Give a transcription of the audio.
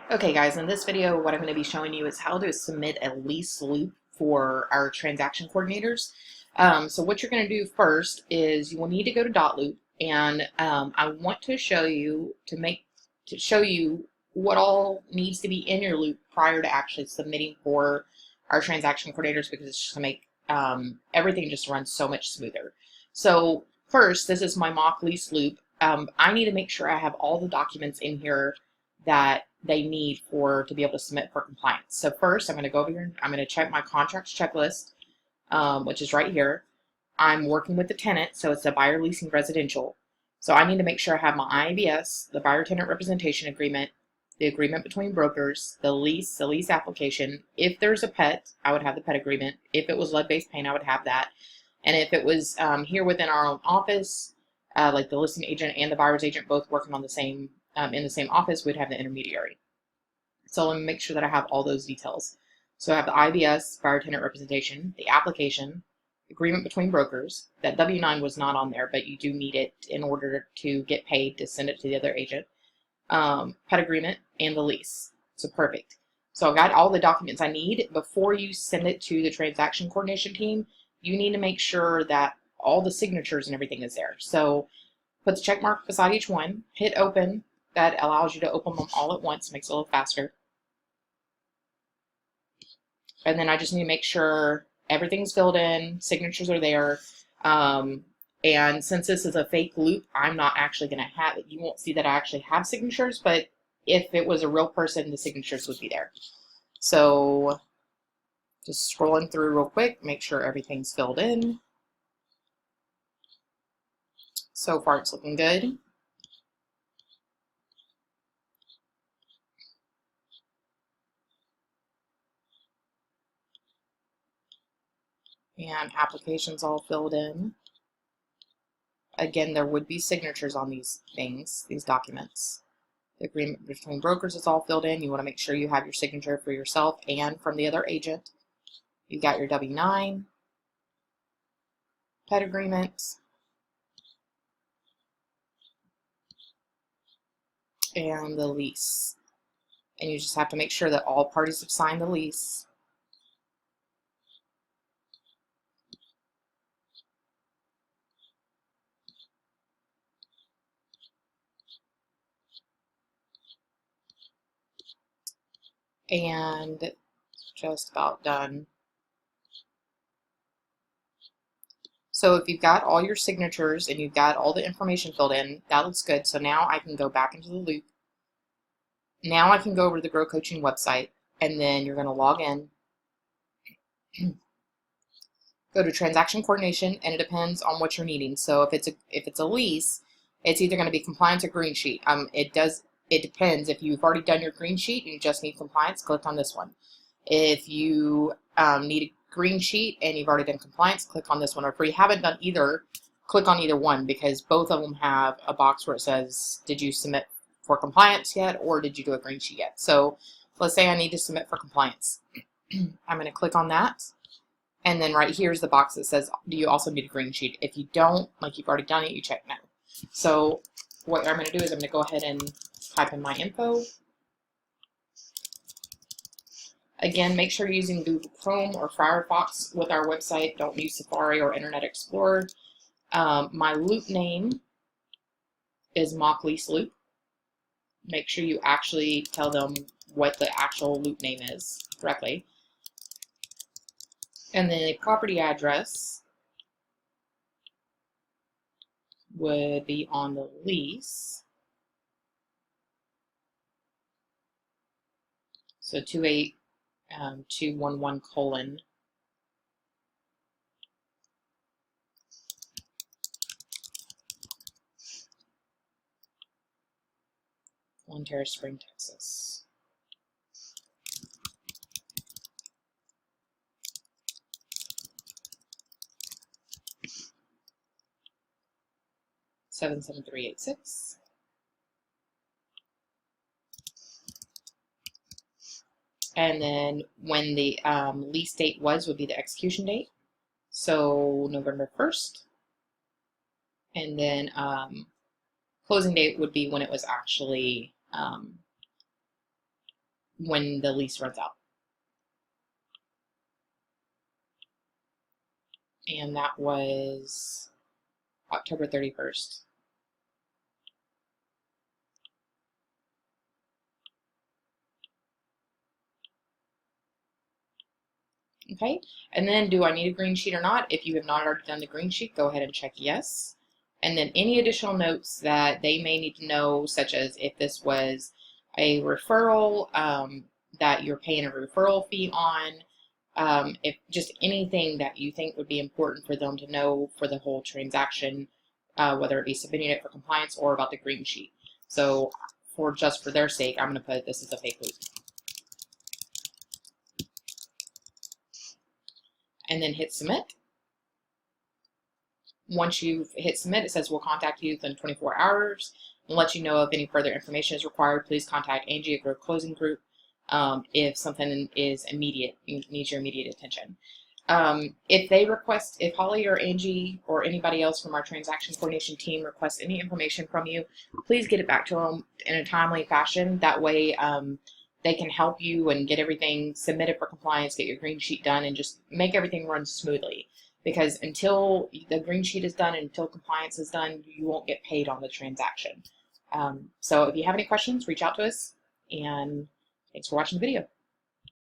Okay guys, in this video what I'm going to be showing you is how to submit a lease loop for our transaction coordinators. So what you're going to do first is you will need to go to .loop, and I want to show you what all needs to be in your loop prior to actually submitting for our transaction coordinators, because it's just going to make everything just run so much smoother. So first, this is my mock lease loop. I need to make sure I have all the documents in here that they need to be able to submit for compliance. So first, I'm going to go over here and I'm going to check my contracts checklist, which is right here. I'm working with the tenant, so it's a buyer leasing residential. So I need to make sure I have my IBS, the buyer tenant representation agreement, the agreement between brokers, the lease application. If there's a pet, I would have the pet agreement. If it was lead-based paint, I would have that. And if it was here within our own office, like the listing agent and the buyer's agent both working on the same in the same office, we'd have the intermediary. So let me make sure that I have all those details. So I have the IBS, buyer tenant representation, the application, agreement between brokers. That W-9 was not on there, but you do need it in order to get paid to send it to the other agent. Pet agreement, and the lease. So perfect. So I've got all the documents I need. Before you send it to the transaction coordination team, you need to make sure that all the signatures and everything is there. So put the check mark beside each one, hit open. That allows you to open them all at once, makes it a little faster. And then I just need to make sure everything's filled in, signatures are there. And since this is a fake loop, I'm not actually going to have it. You won't see that I actually have signatures, but if it was a real person, the signatures would be there. So just scrolling through real quick, make sure everything's filled in. So far it's looking good. And application's all filled in. Again, there would be signatures on these things, these documents. The agreement between brokers is all filled in. You want to make sure you have your signature for yourself and from the other agent. You've got your W-9, pet agreement, and the lease. And you just have to make sure that all parties have signed the lease. And just about done. So if you've got all your signatures and you've got all the information filled in, that looks good. So now I can go back into the loop. Now I can go over to the Grow Coaching website, and then you're going to log in. Go to transaction coordination, and it depends on what you're needing. So if it's a lease, it's either going to be compliance or green sheet. It depends. If you've already done your green sheet and you just need compliance, click on this one. If you need a green sheet and you've already done compliance, click on this one. Or if you haven't done either, click on either one, because both of them have a box where it says, did you submit for compliance yet, or did you do a green sheet yet? So let's say I need to submit for compliance. I'm going to click on that. And then right here is the box that says, do you also need a green sheet? If you don't, like you've already done it, you check no. So what I'm going to do is I'm going to go ahead and type in my info. Again, make sure you're using Google Chrome or Firefox with our website. Don't use Safari or Internet Explorer. My loop name is Mock Lease Loop. Make sure you actually tell them what the actual loop name is correctly. And then the property address would be on the lease. So 28211 colon. One Terrace Spring, Texas. Seven 77386. And then when the lease date would be the execution date. So November 1st. And then closing date would be when it was actually when the lease runs out. And that was October 31st. Okay, and then do I need a green sheet or not? If you have not already done the green sheet, go ahead and check yes. And then any additional notes that they may need to know, such as if this was a referral, that you're paying a referral fee on, if just anything that you think would be important for them to know for the whole transaction, whether it be submitting it for compliance or about the green sheet. So just for their sake, I'm going to put this as a fake loop. And then hit submit. Once you've hit submit, it says we'll contact you within 24 hours and let you know if any further information is required. Please contact Angie at Growth Closing Group if something is immediate, needs your immediate attention. If Holly or Angie or anybody else from our transaction coordination team requests any information from you, please get it back to them in a timely fashion. That way they can help you and get everything submitted for compliance, get your green sheet done, and just make everything run smoothly. Because until the green sheet is done, until compliance is done, you won't get paid on the transaction. So if you have any questions, reach out to us, and thanks for watching the video.